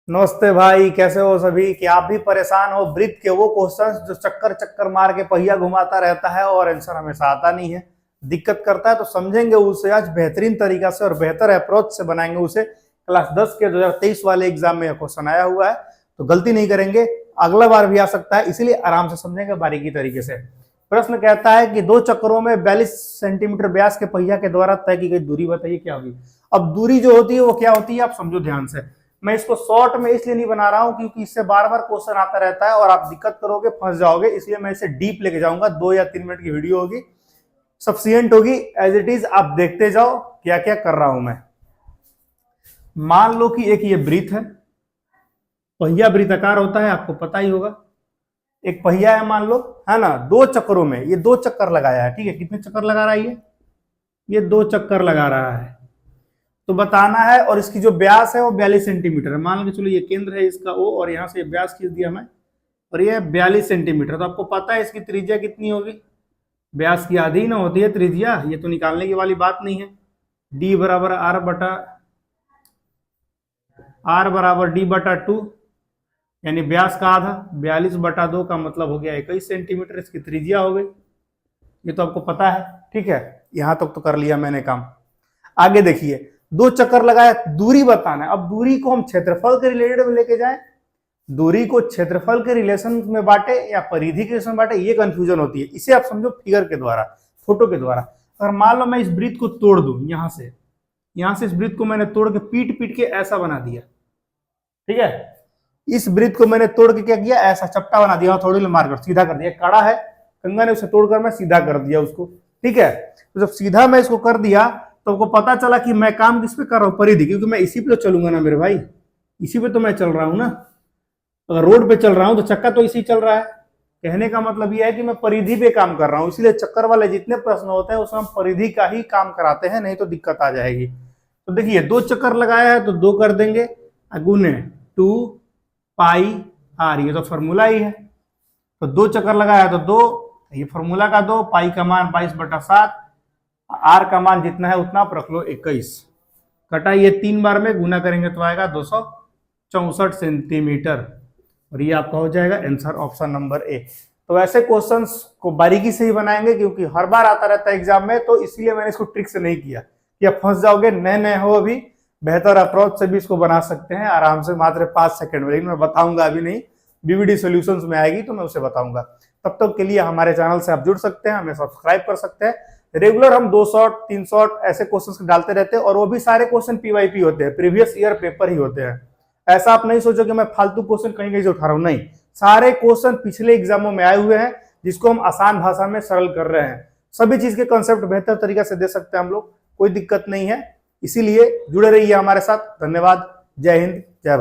नमस्ते भाई, कैसे हो सभी? कि आप भी परेशान हो ब्रीथ के वो क्वेश्चंस जो चक्कर चक्कर मार के पहिया घुमाता रहता है और आंसर हमेशा आता नहीं है, दिक्कत करता है। तो समझेंगे उसे आज बेहतरीन तरीका से और बेहतर अप्रोच से बनाएंगे उसे। क्लास 10 के 2023 वाले एग्जाम में यह क्वेश्चन आया हुआ है, तो गलती नहीं करेंगे। अगला बार भी आ सकता है, इसीलिए आराम से समझेंगे बारीकी तरीके से। प्रश्न कहता है कि दो चक्करों में 42 सेंटीमीटर व्यास के पहिया के द्वारा तय की गई दूरी बताइए क्या होगी। अब दूरी जो होती है वो क्या होती है, आप समझो ध्यान से। मैं इसको शॉर्ट में इसलिए नहीं बना रहा हूं क्योंकि इससे बार बार क्वेश्चन आता रहता है और आप दिक्कत करोगे, फंस जाओगे। इसलिए मैं इसे डीप लेके जाऊंगा। 2 या 3 मिनट की वीडियो होगी, सफिशिएंट होगी। एज इट इज आप देखते जाओ क्या क्या कर रहा हूं मैं। मान लो कि एक ये ब्रीथ है, पहिया वृत्ताकार होता है, आपको पता ही होगा। एक पहिया है मान लो, है ना। दो चक्करों में ये 2 चक्कर लगाया है, ठीक है। कितने चक्कर लगा रहा है ये 2 चक्कर लगा रहा है। तो बताना है, और इसकी जो व्यास है वो 42 सेंटीमीटर है। मान लो चलो ये केंद्र है इसका ओ, और यहाँ से व्यास खींच दिया मैं, और ये 42 सेंटीमीटर। तो आपको पता है इसकी त्रिज्या कितनी होगी। व्यास की आधी ना होती है त्रिज्या, ये तो निकालने की वाली बात नहीं है। डी बराबर आर बराबर डी बटा 2, यानी व्यास का आधा 42/2 का मतलब हो गया 21 सेंटीमीटर इसकी त्रिज्या हो गई। ये तो आपको पता है, ठीक है। यहां तक तो कर लिया मैंने काम। आगे देखिए, 2 चक्कर लगाया, दूरी बताना है। अब दूरी को हम क्षेत्रफल के रिलेटेड में लेके जाएं, दूरी को क्षेत्रफल के रिलेशन में बांटे या परिधि के रिलेशन में बांटे, ये कंफ्यूजन होती है। इसे आप समझो फिगर के द्वारा, फोटो के द्वारा। अगर मान लो मैं इस वृत्त को तोड़ दूं, यहां से इस वृत्त को मैंने तोड़ के पीट पीट के ऐसा बना दिया, ठीक है। इस वृत्त को मैंने तोड़ के क्या किया, ऐसा चपटा बना दिया, थोड़ी मार कर सीधा कर दिया। कड़ा है, कंगा ने उसे तोड़कर मैं सीधा कर दिया उसको, ठीक है। तो जब सीधा मैं इसको कर दिया तो आपको पता चला कि मैं काम किस पे कर रहा हूं, परिधि। क्योंकि मैं इसी पे तो चलूंगा ना मेरे भाई, इसी पे तो मैं चल रहा हूं ना। अगर रोड पे चल रहा हूं तो चक्का तो इसी चल रहा है। कहने का मतलब यह है कि मैं परिधि पे काम कर रहा हूं। इसलिए चक्कर वाले जितने प्रश्न होते हैं उसमें हम परिधि का ही काम कराते हैं, नहीं तो दिक्कत आ जाएगी। तो देखिए 2 चक्कर लगाया है तो 2 कर देंगे, गुने 2 पाई आर, ये तो फॉर्मूला ही है। तो 2 चक्कर लगाया तो 2, ये फॉर्मूला का 2, पाई का मान 22/7, आर का मान जितना है उतना आप रख लो 21। कटा ये 3 बार में गुना करेंगे तो आएगा 264 सेंटीमीटर, और ये आपका हो जाएगा आंसर, ऑप्शन नंबर ए। तो ऐसे क्वेश्चंस को बारीकी से ही बनाएंगे क्योंकि हर बार आता रहता है एग्जाम में, तो इसलिए मैंने इसको ट्रिक से नहीं किया कि आप फंस जाओगे। नए नए हो अभी, बेहतर अप्रोच से भी इसको बना सकते हैं आराम से, मात्र 5 सेकंड में। लेकिन मैं बताऊंगा अभी नहीं, बीवीडी सॉल्यूशंस में आएगी तो मैं उसे बताऊंगा। तब तक के लिए हमारे चैनल से आप जुड़ सकते हैं, हमें सब्सक्राइब कर सकते हैं। रेगुलर हम 2 शॉर्ट 3 शॉर्ट ऐसे क्वेश्चंस डालते रहते हैं, और वो भी सारे क्वेश्चन पीवाईपी होते हैं, प्रीवियस ईयर पेपर ही होते हैं। ऐसा आप नहीं सोचो कि मैं फालतू क्वेश्चन कहीं कहीं से उठा रहा हूं, नहीं। सारे क्वेश्चन पिछले एग्जामों में आए हुए हैं, जिसको हम आसान भाषा में सरल कर रहे हैं। सभी चीज के कंसेप्ट बेहतर तरीके से दे सकते हैं हम लोग, कोई दिक्कत नहीं है। इसीलिए जुड़े रहिए हमारे साथ। धन्यवाद। जय हिंद, जय भारत।